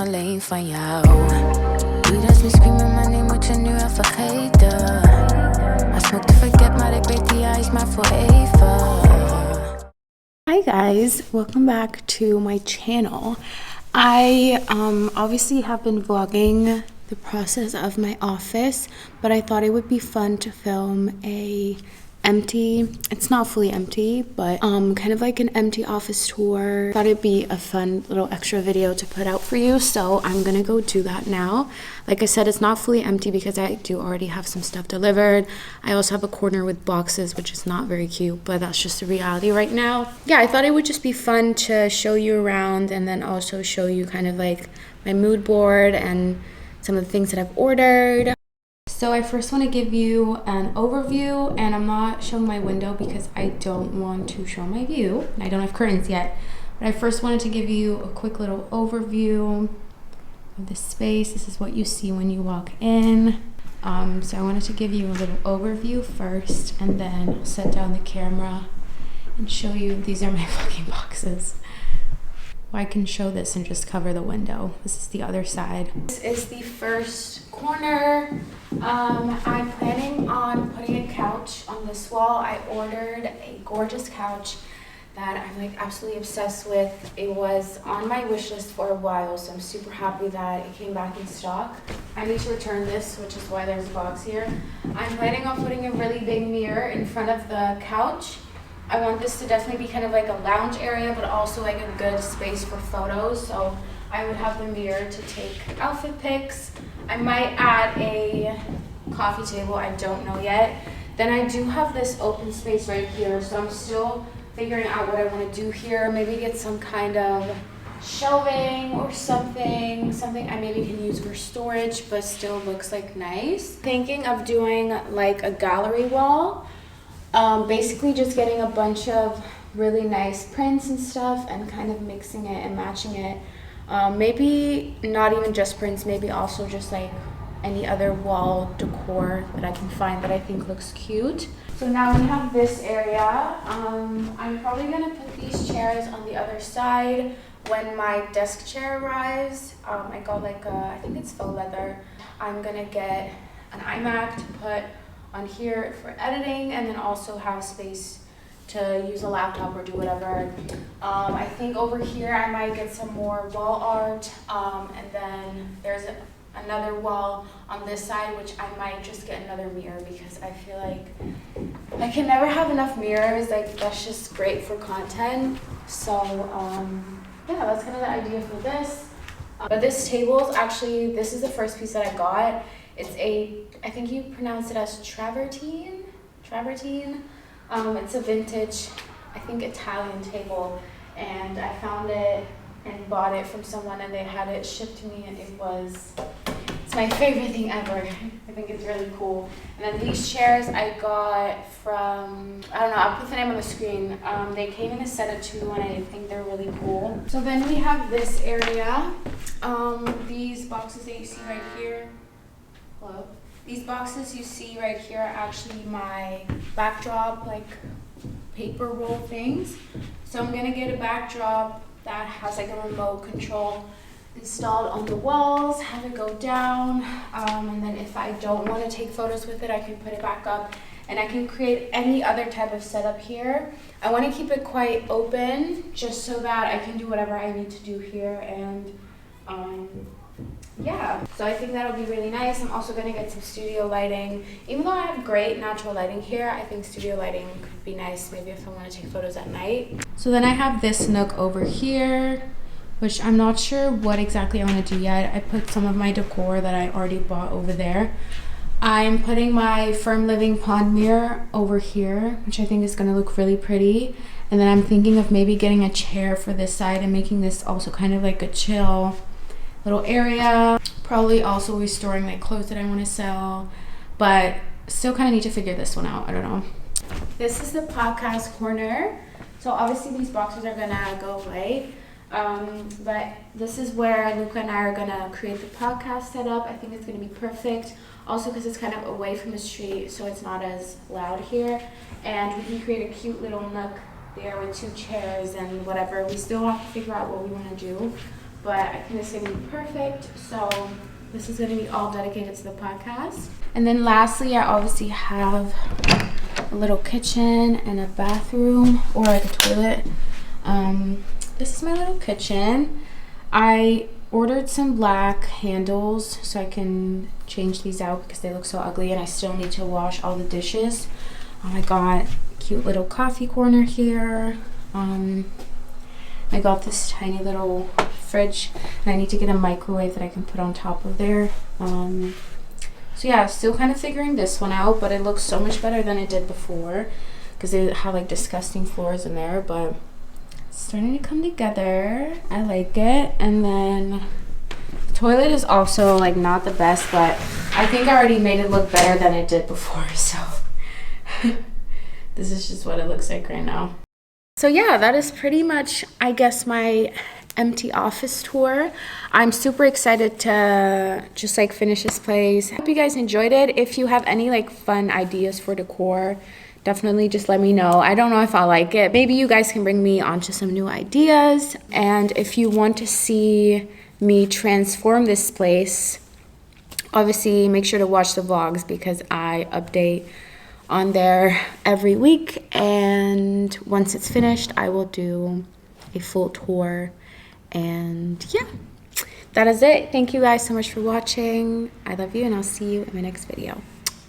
my lane for you. Weed has me screaming my name with your new alpha. I smoke to forget my great eyes, my forever. Hi guys, welcome back to my channel. I obviously have been vlogging the process of my office, but I thought it would be fun to film it's not fully empty, but kind of like an empty office tour. Thought it'd be a fun little extra video to put out for you, so I'm gonna go do that now. Like I said, it's not fully empty because I do already have some stuff delivered. I also have a corner with boxes, which is not very cute, but that's just the reality right now. Yeah, I thought it would just be fun to show you around and then also show you kind of like my mood board and some of the things that I've ordered. So I first want to give you an overview, and I'm not showing my window because I don't want to show my view. I don't have curtains yet, but I first wanted to give you a quick little overview of the space. This is what you see when you walk in. So I wanted to give you a little overview first, and then set down the camera and show you. These are my fucking boxes. I can show this and just cover the window. This is the other side. This is the first corner. I'm planning on putting a couch on this wall. I ordered a gorgeous couch that I'm like absolutely obsessed with. It was on my wish list for a while, so I'm super happy that it came back in stock. I need to return this, which is why there's a box here. I'm planning on putting a really big mirror in front of the couch. I want this to definitely be kind of like a lounge area, but also like a good space for photos. So I would have the mirror to take outfit pics. I might add a coffee table, I don't know yet. Then I do have this open space right here, so I'm still figuring out what I want to do here. Maybe get some kind of shelving or something I maybe can use for storage, but still looks like nice. Thinking of doing like a gallery wall. Basically just getting a bunch of really nice prints and stuff and kind of mixing it and matching it. Maybe not even just prints, maybe also just like any other wall decor that I can find that I think looks cute. So now we have this area. I'm probably gonna put these chairs on the other side when my desk chair arrives. I got like I think it's faux leather. I'm gonna get an iMac to put on here for editing, and then also have space to use a laptop or do whatever. I think over here I might get some more wall art, and then there's another wall on this side, which I might just get another mirror because I feel like I can never have enough mirrors. Like that's just great for content. So yeah, that's kind of the idea for this. But this table is actually, this is the first piece that I got. It's I think you pronounce it as travertine. It's a vintage, I think Italian table, and I found it and bought it from someone, and they had it shipped to me, and it's my favorite thing ever. I think it's really cool. And then these chairs I got from, I don't know, I'll put the name on the screen. They came in a set of 2, and I think they're really cool. So then we have this area. These boxes that you see right here. Hello. These boxes you see right here are actually my backdrop, like paper roll things. So I'm gonna get a backdrop that has like a remote control installed on the walls, have it go down, and then if I don't want to take photos with it, I can put it back up, and I can create any other type of setup here. I want to keep it quite open just so that I can do whatever I need to do here, and yeah, so I think that'll be really nice. I'm also going to get some studio lighting. Even though I have great natural lighting here, I think studio lighting could be nice maybe if I want to take photos at night. So then I have this nook over here, which I'm not sure what exactly I want to do yet. I put some of my decor that I already bought over there. I'm putting my Firm Living pond mirror over here, which I think is going to look really pretty. And then I'm thinking of maybe getting a chair for this side and making this also kind of like a chill little area. Probably also restoring my clothes that I want to sell, but still kind of need to figure this one out. I don't know. This is the podcast corner. So obviously these boxes are gonna go away, but this is where Luca and I are gonna create the podcast setup. I think it's gonna be perfect. Also because it's kind of away from the street, so it's not as loud here, and we can create a cute little nook there with 2 chairs and whatever. We still have to figure out what we want to do. but I think it's gonna be perfect. So this is gonna be all dedicated to the podcast. And then lastly, I obviously have a little kitchen and a bathroom, or like a toilet. This is my little kitchen. I ordered some black handles so I can change these out because they look so ugly, and I still need to wash all the dishes. I got a cute little coffee corner here. I got this tiny little fridge, and I need to get a microwave that I can put on top of there. So yeah, still kind of figuring this one out, but it looks so much better than it did before because they had like disgusting floors in there, but it's starting to come together. I like it. And then the toilet is also like not the best, but I think I already made it look better than it did before, so this is just what it looks like right now. So yeah, that is pretty much, I guess, my empty office tour. I'm super excited to just like finish this place. Hope you guys enjoyed it. If you have any like fun ideas for decor, definitely just let me know. I don't know if I'll like it. Maybe you guys can bring me onto some new ideas. And if you want to see me transform this place, obviously make sure to watch the vlogs because I update on there every week. And once it's finished, I will do a full tour. And yeah, that is it. Thank you guys so much for watching. I love you, and I'll see you in my next video.